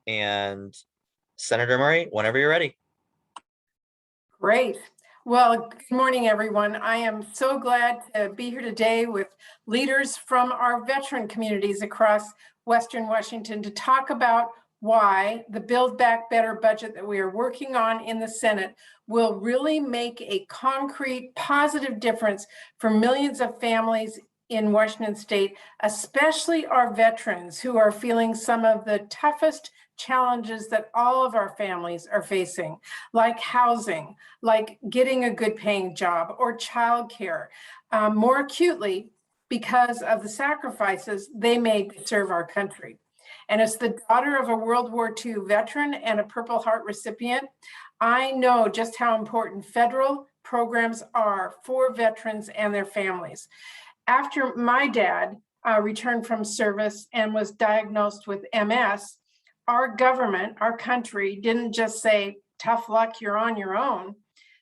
And Senator Murray, whenever you're ready. Great. Well, good morning, everyone. I am so glad to be here today with leaders from our veteran communities across Western Washington to talk about why the Build Back Better budget that we are working on in the Senate will really make a concrete, positive difference for millions of families in Washington state, especially our veterans who are feeling some of the toughest challenges that all of our families are facing, like housing, like getting a good paying job, or childcare, more acutely because of the sacrifices they made to serve our country. And as the daughter of a World War II veteran and a Purple Heart recipient, I know just how important federal programs are for veterans and their families. After my dad returned from service and was diagnosed with MS, our government, our country, didn't just say, tough luck, you're on your own.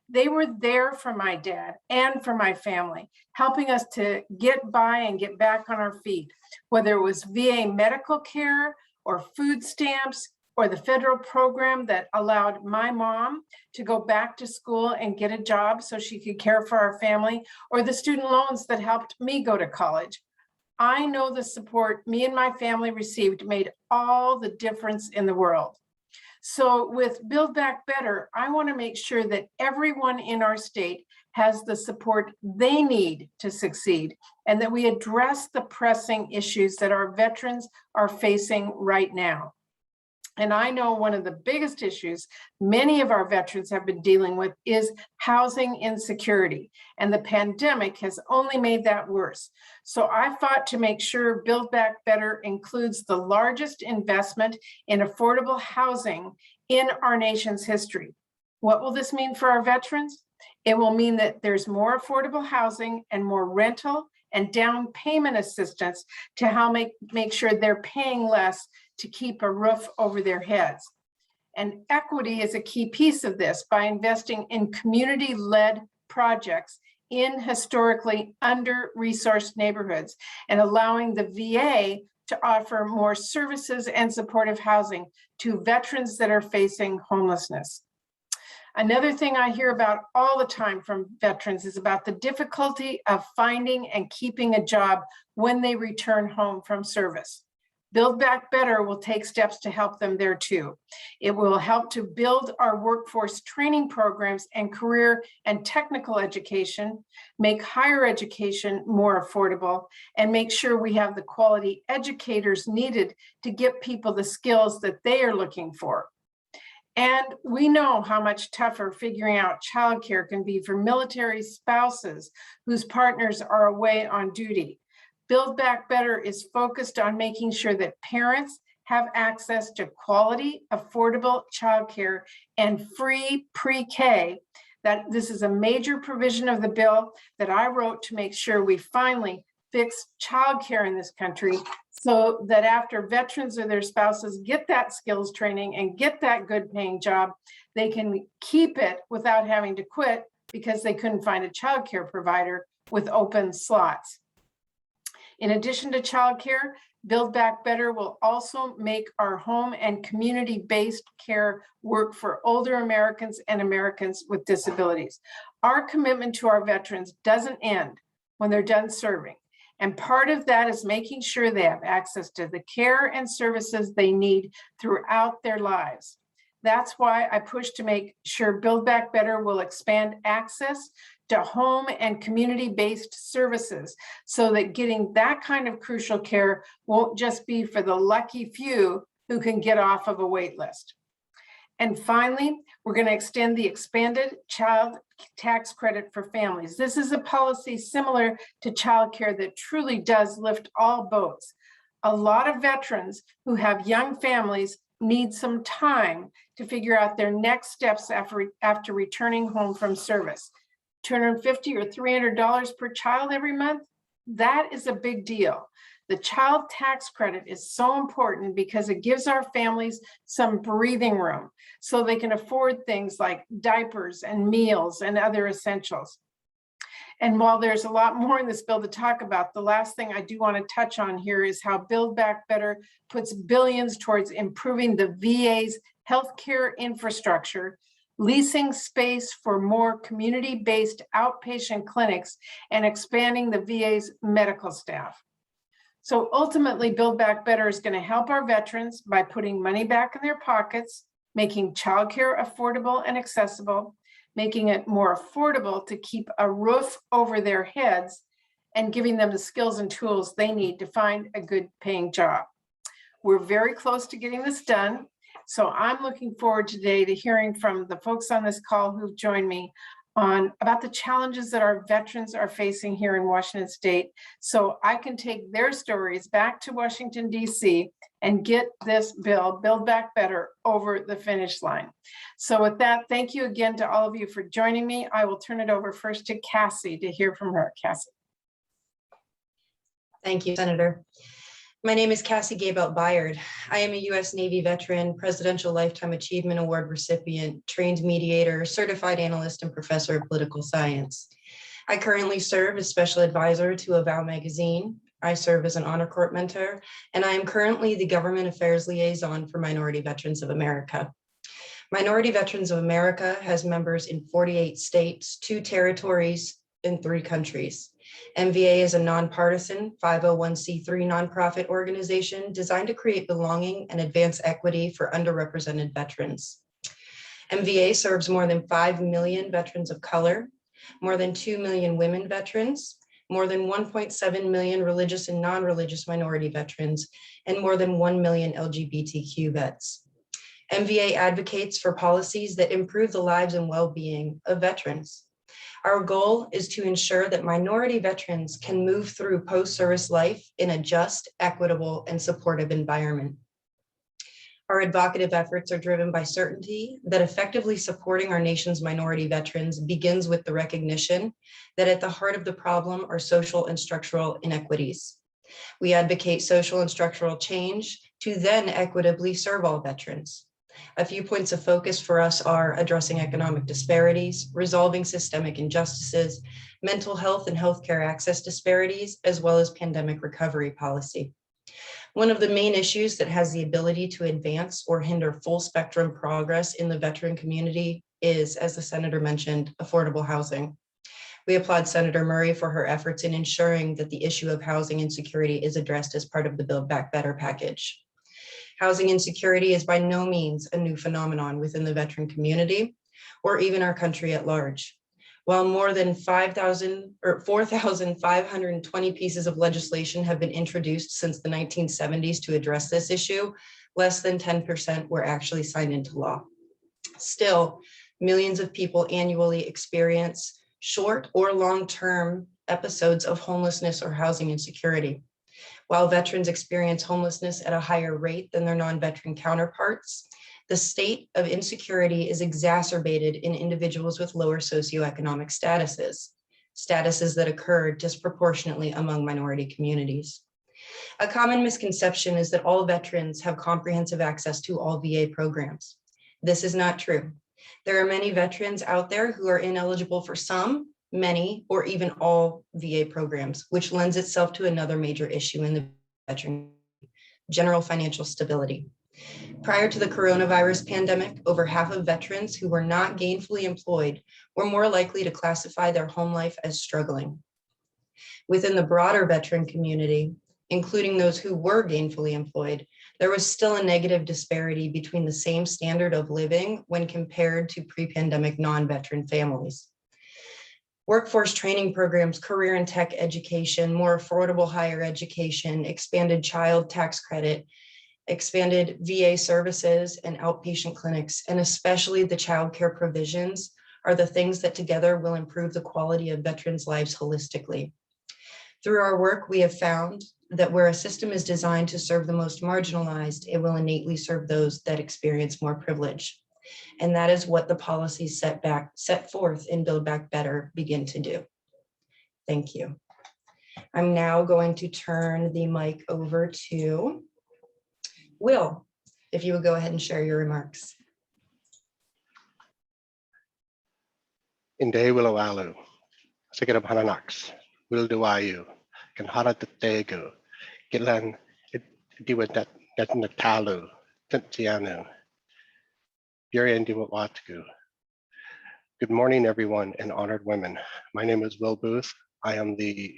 They were there for my dad and for my family, helping us to get by and get back on our feet, whether it was VA medical care or food stamps or the federal program that allowed my mom to go back to school and get a job so she could care for our family, or the student loans that helped me go to college. I know the support me and my family received made all the difference in the world. So with Build Back Better, I want to make sure that everyone in our state has the support they need to succeed, and that we address the pressing issues that our veterans are facing right now. And I know one of the biggest issues many of our veterans have been dealing with is housing insecurity. And the pandemic has only made that worse. So I fought to make sure Build Back Better includes the largest investment in affordable housing in our nation's history. What will this mean for our veterans? It will mean that there's more affordable housing and more rental and down payment assistance to help make sure they're paying less to keep a roof over their heads. And equity is a key piece of this by investing in community-led projects in historically under-resourced neighborhoods and allowing the VA to offer more services and supportive housing to veterans that are facing homelessness. Another thing I hear about all the time from veterans is about the difficulty of finding and keeping a job when they return home from service. Build Back Better will take steps to help them there too. It will help to build our workforce training programs and career and technical education, make higher education more affordable, and make sure we have the quality educators needed to get people the skills that they are looking for. And we know how much tougher figuring out childcare can be for military spouses whose partners are away on duty. Build Back Better is focused on making sure that parents have access to quality, affordable childcare and free pre-K. That this is a major provision of the bill that I wrote to make sure we finally fix childcare in this country, so that after veterans or their spouses get that skills training and get that good paying job, they can keep it without having to quit because they couldn't find a childcare provider with open slots. In addition to childcare, Build Back Better will also make our home and community-based care work for older Americans and Americans with disabilities. Our commitment to our veterans doesn't end when they're done serving. And part of that is making sure they have access to the care and services they need throughout their lives. That's why I push to make sure Build Back Better will expand access to home and community-based services so that getting that kind of crucial care won't just be for the lucky few who can get off of a wait list. And finally, we're going to extend the expanded child tax credit for families. This is a policy similar to childcare that truly does lift all boats. A lot of veterans who have young families need some time to figure out their next steps after returning home from service. $250 or $300 per child every month, that is a big deal. The child tax credit is so important because it gives our families some breathing room so they can afford things like diapers and meals and other essentials. And while there's a lot more in this bill to talk about, the last thing I do want to touch on here is how Build Back Better puts billions towards improving the VA's healthcare infrastructure, leasing space for more community-based outpatient clinics, and expanding the VA's medical staff. So ultimately, Build Back Better is going to help our veterans by putting money back in their pockets, making childcare affordable and accessible, making it more affordable to keep a roof over their heads, and giving them the skills and tools they need to find a good paying job. We're very close to getting this done. So I'm looking forward today to hearing from the folks on this call who've joined me about the challenges that our veterans are facing here in Washington State, so I can take their stories back to Washington, D.C. and get this bill, Build Back Better, over the finish line. So with that, thank you again to all of you for joining me. I will turn it over first to Cassie to hear from her. Cassie. Thank you, Senator. My name is Cassie Gabelt Byard. I am a U.S. Navy veteran, Presidential Lifetime Achievement Award recipient, trained mediator, certified analyst, and professor of political science. I currently serve as special advisor to Avow magazine. I serve as an honor court mentor, and I am currently the government affairs liaison for Minority Veterans of America. Minority Veterans of America has members in 48 states, 2 territories, and 3 countries. MVA is a nonpartisan 501c3 nonprofit organization designed to create belonging and advance equity for underrepresented veterans. MVA serves more than 5 million veterans of color, more than 2 million women veterans, more than 1.7 million religious and non-religious minority veterans, and more than 1 million LGBTQ vets. MVA advocates for policies that improve the lives and well-being of veterans. Our goal is to ensure that minority veterans can move through post-service life in a just, equitable, and supportive environment. Our advocative efforts are driven by certainty that effectively supporting our nation's minority veterans begins with the recognition that at the heart of the problem are social and structural inequities. We advocate social and structural change to then equitably serve all veterans. A few points of focus for us are addressing economic disparities, resolving systemic injustices, mental health and healthcare access disparities, as well as pandemic recovery policy. One of the main issues that has the ability to advance or hinder full spectrum progress in the veteran community is, as the Senator mentioned, affordable housing. We applaud Senator Murray for her efforts in ensuring that the issue of housing insecurity is addressed as part of the Build Back Better package. Housing insecurity is by no means a new phenomenon within the veteran community or even our country at large. While more than 4,520 pieces of legislation have been introduced since the 1970s to address this issue, less than 10% were actually signed into law. Still, millions of people annually experience short or long-term episodes of homelessness or housing insecurity. While veterans experience homelessness at a higher rate than their non-veteran counterparts, the state of insecurity is exacerbated in individuals with lower socioeconomic statuses that occur disproportionately among minority communities. A common misconception is that all veterans have comprehensive access to all VA programs. This is not true. There are many veterans out there who are ineligible for some, many, or even all VA programs, which lends itself to another major issue in the veteran, general financial stability. Prior to the coronavirus pandemic, over half of veterans who were not gainfully employed were more likely to classify their home life as struggling. Within the broader veteran community, including those who were gainfully employed, there was still a negative disparity between the same standard of living when compared to pre-pandemic non-veteran families. Workforce training programs, career and tech education, more affordable higher education, expanded child tax credit, expanded VA services and outpatient clinics, and especially the child care provisions are the things that together will improve the quality of veterans' lives holistically. Through our work, we have found that where a system is designed to serve the most marginalized, it will innately serve those that experience more privilege. And that is what the policies set forth in Build Back Better begin to do. Thank you. I'm now going to turn the mic over to Will, if you would go ahead and share your remarks. SeeQuilLouw. Sigurab Hananax, Wilduayu, Kanhara Tegu, Gilan Diwat Natalu, Tintianu, Burian Diwatku. Good morning, everyone, and honored women. My name is Will Booth. I am the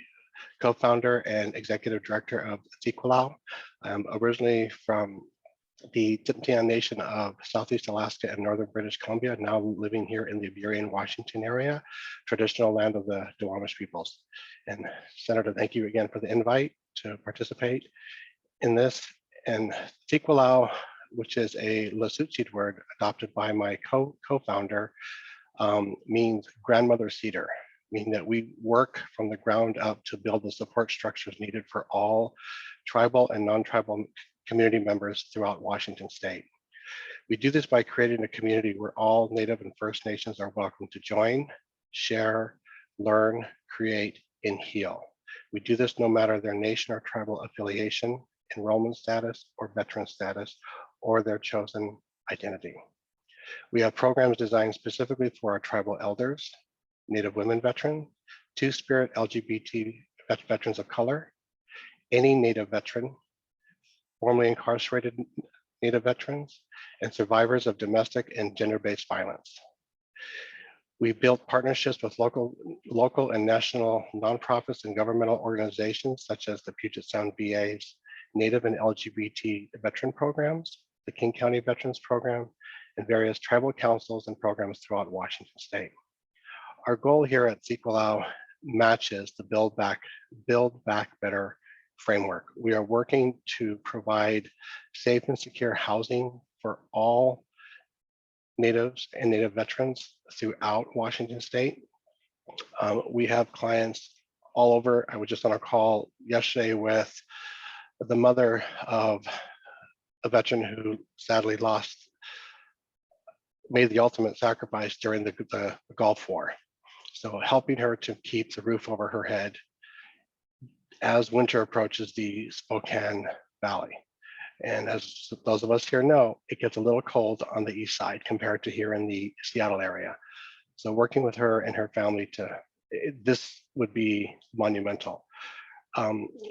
co-founder and executive director of SeeQuilLouw. I'm originally from the Tsimshian Nation of Southeast Alaska and Northern British Columbia, now living here in the Burien, Washington area, traditional land of the Duwamish peoples. And Senator, thank you again for the invite to participate in this. And SeeQuilLouw, which is a Lusutchid word adopted by my co-founder, means grandmother cedar, meaning that we work from the ground up to build the support structures needed for all tribal and non-tribal community members throughout Washington state. We do this by creating a community where all Native and First Nations are welcome to join, share, learn, create, and heal. We do this no matter their nation or tribal affiliation, enrollment status, or veteran status, or their chosen identity. We have programs designed specifically for our tribal elders, Native women veteran, Two-Spirit LGBT veterans of color, any Native veteran, formerly incarcerated Native veterans, and survivors of domestic and gender-based violence. We've built partnerships with local and national nonprofits and governmental organizations such as the Puget Sound VA's Native and LGBT veteran programs, the King County Veterans Program, and various tribal councils and programs throughout Washington state. Our goal here at SeeQuilLouw matches the Build Back Better framework. We are working to provide safe and secure housing for all Natives and Native veterans throughout Washington state. We have clients all over. I was just on a call yesterday with the mother of a veteran who sadly made the ultimate sacrifice during the Gulf War. So helping her to keep the roof over her head as winter approaches the Spokane Valley. And as those of us here know, it gets a little cold on the east side compared to here in the Seattle area. So working with her and her family this would be monumental.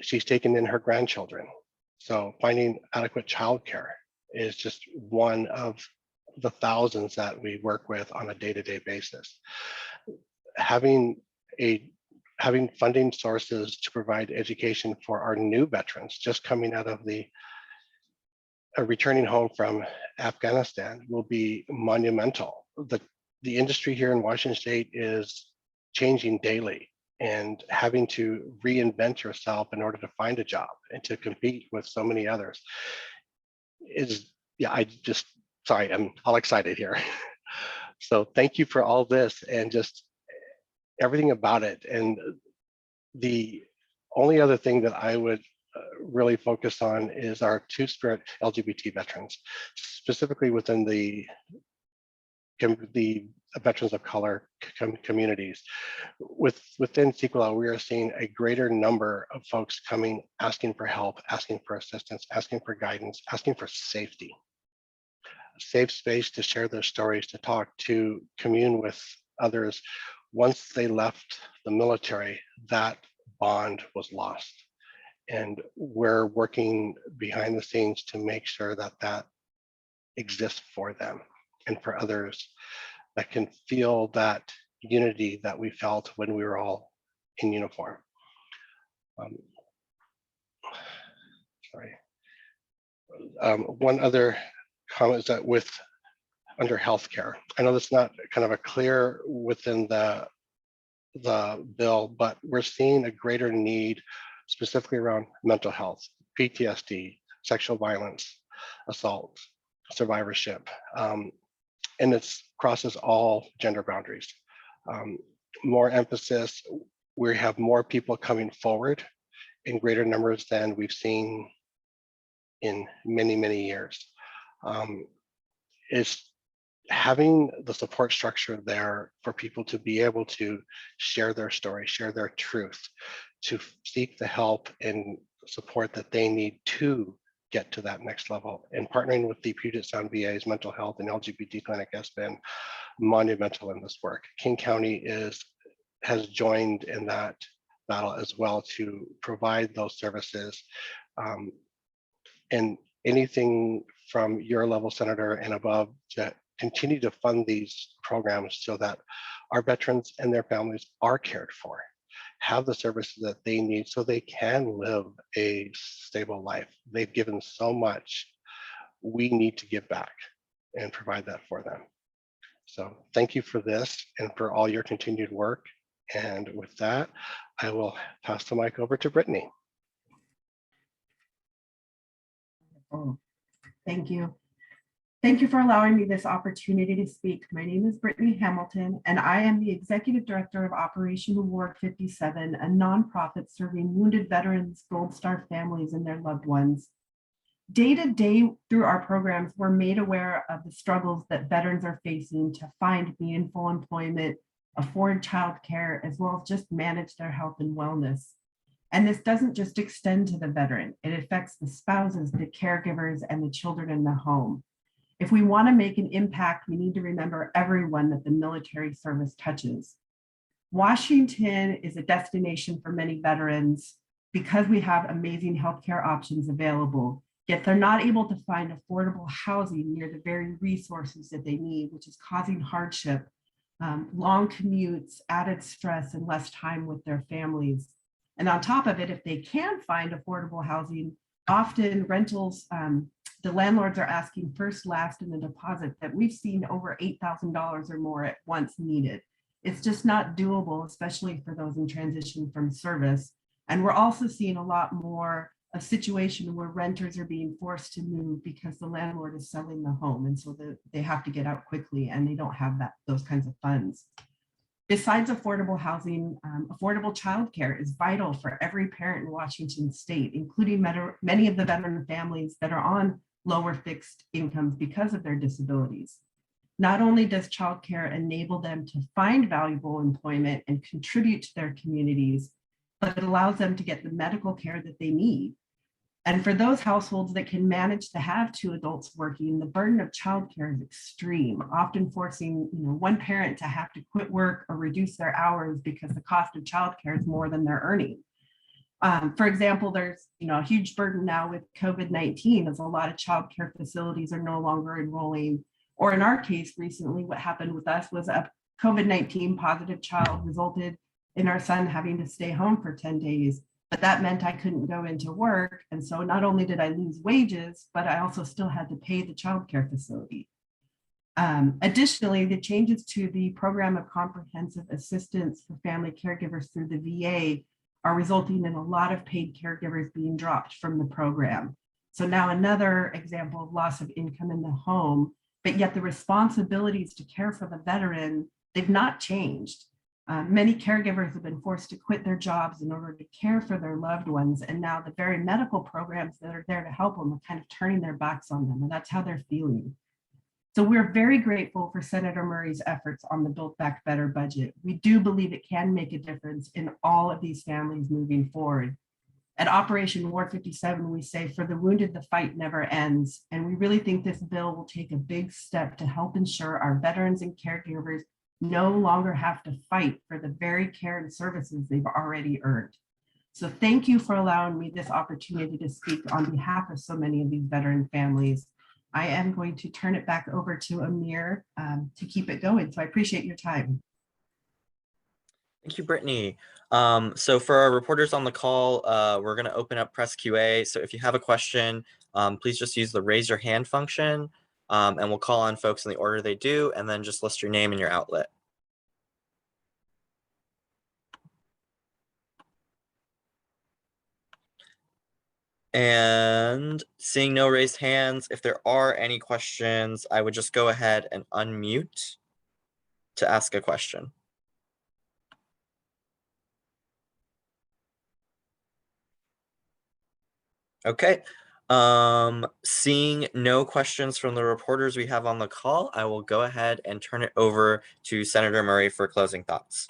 She's taken in her grandchildren. So finding adequate childcare is just one of the thousands that we work with on a day-to-day basis. Having funding sources to provide education for our new veterans just coming out of returning home from Afghanistan will be monumental. The industry here in Washington state is changing daily, and having to reinvent yourself in order to find a job and to compete with so many others is, sorry, I'm all excited here. So thank you for all this and just everything about it. And the only other thing that I would really focus on is our Two-Spirit LGBT veterans, specifically within the veterans of color communities. Within SeeQuilLouw, we are seeing a greater number of folks coming, asking for help, asking for assistance, asking for guidance, asking for safety. A safe space to share their stories, to talk, to commune with others. Once they left the military, that bond was lost. And we're working behind the scenes to make sure that that exists for them and for others that can feel that unity that we felt when we were all in uniform. One other comment is that under healthcare, I know that's not kind of a clear within the bill, but we're seeing a greater need specifically around mental health, PTSD, sexual violence, assault, survivorship, and it crosses all gender boundaries. More emphasis, we have more people coming forward in greater numbers than we've seen in many, many years. It's having the support structure there for people to be able to share their story, share their truth, to seek the help and support that they need to get to that next level. And partnering with the Puget Sound VA's mental health and LGBT clinic has been monumental in this work. King County is has joined in that battle as well to provide those services. And anything from your level, Senator, and above to continue to fund these programs so that our veterans and their families are cared for, have the services that they need so they can live a stable life. They've given so much. We need to give back and provide that for them. So thank you for this and for all your continued work. And with that, I will pass the mic over to Brittney. Thank you. Thank you for allowing me this opportunity to speak. My name is Brittney Hamilton, and I am the Executive Director of Operation Award 57, a nonprofit serving wounded veterans, Gold Star families, and their loved ones. Day to day through our programs, we're made aware of the struggles that veterans are facing to find meaningful employment, afford childcare, as well as just manage their health and wellness. And this doesn't just extend to the veteran, it affects the spouses, the caregivers, and the children in the home. If we want to make an impact, we need to remember everyone that the military service touches. Washington is a destination for many veterans because we have amazing healthcare options available, yet they're not able to find affordable housing near the very resources that they need, which is causing hardship, long commutes, added stress, and less time with their families. And on top of it, if they can find affordable housing, often rentals, the landlords are asking first, last, and a deposit that we've seen over $8,000 or more at once needed. It's just not doable, especially for those in transition from service. And we're also seeing a lot more a situation where renters are being forced to move because the landlord is selling the home. And so they have to get out quickly and they don't have those kinds of funds. Besides affordable housing, affordable childcare is vital for every parent in Washington state, including many of the veteran families that are on lower fixed incomes because of their disabilities. Not only does childcare enable them to find valuable employment and contribute to their communities, but it allows them to get the medical care that they need. And for those households that can manage to have two adults working, the burden of childcare is extreme, often forcing one parent to have to quit work or reduce their hours because the cost of childcare is more than they're earning. For example, there's a huge burden now with COVID-19 as a lot of childcare facilities are no longer enrolling. Or in our case, recently, what happened with us was a COVID-19 positive child resulted in our son having to stay home for 10 days. But that meant I couldn't go into work. And so not only did I lose wages, but I also still had to pay the childcare facility. Additionally, the changes to the program of comprehensive assistance for family caregivers through the VA are resulting in a lot of paid caregivers being dropped from the program. So now another example of loss of income in the home, but yet the responsibilities to care for the veteran, they've not changed. Many caregivers have been forced to quit their jobs in order to care for their loved ones. And now the very medical programs that are there to help them are kind of turning their backs on them. And that's how they're feeling. So we're very grateful for Senator Murray's efforts on the Build Back Better budget. We do believe it can make a difference in all of these families moving forward. At Operation Award 57, we say, for the wounded, the fight never ends. And we really think this bill will take a big step to help ensure our veterans and caregivers no longer have to fight for the very care and services they've already earned. So thank you for allowing me this opportunity to speak on behalf of so many of these veteran families. I am going to turn it back over to Amir to keep it going. So I appreciate your time. Thank you, Brittney. So for our reporters on the call, we're going to open up press QA. So if you have a question, please just use the raise your hand function, and we'll call on folks in the order they do, and then just list your name and your outlet. And seeing no raised hands, if there are any questions, I would just go ahead and unmute to ask a question. Okay. Seeing no questions from the reporters we have on the call, I will go ahead and turn it over to Senator Murray for closing thoughts.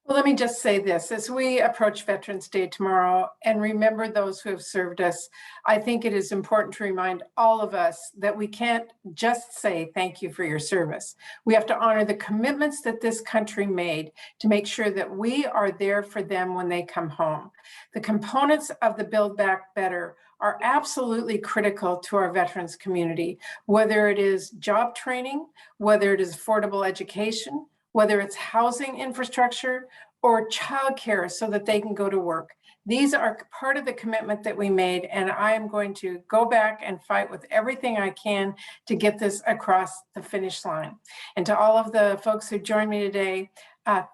Well, let me just say this, as we approach Veterans Day tomorrow and remember those who have served us, I think it is important to remind all of us that we can't just say thank you for your service. We have to honor the commitments that this country made to make sure that we are there for them when they come home. The components of the Build Back Better are absolutely critical to our veterans community, whether it is job training, whether it is affordable education, whether it's housing infrastructure or childcare so that they can go to work. These are part of the commitment that we made, and I am going to go back and fight with everything I can to get this across the finish line. And to all of the folks who joined me today,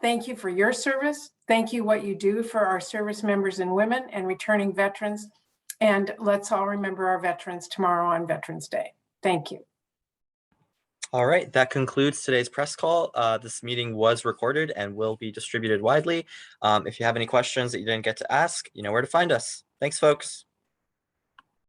thank you for your service. Thank you what you do for our service members and women and returning veterans. And let's all remember our veterans tomorrow on Veterans Day. Thank you. All right, that concludes today's press call. This meeting was recorded and will be distributed widely. If you have any questions that you didn't get to ask, you know where to find us. Thanks, folks.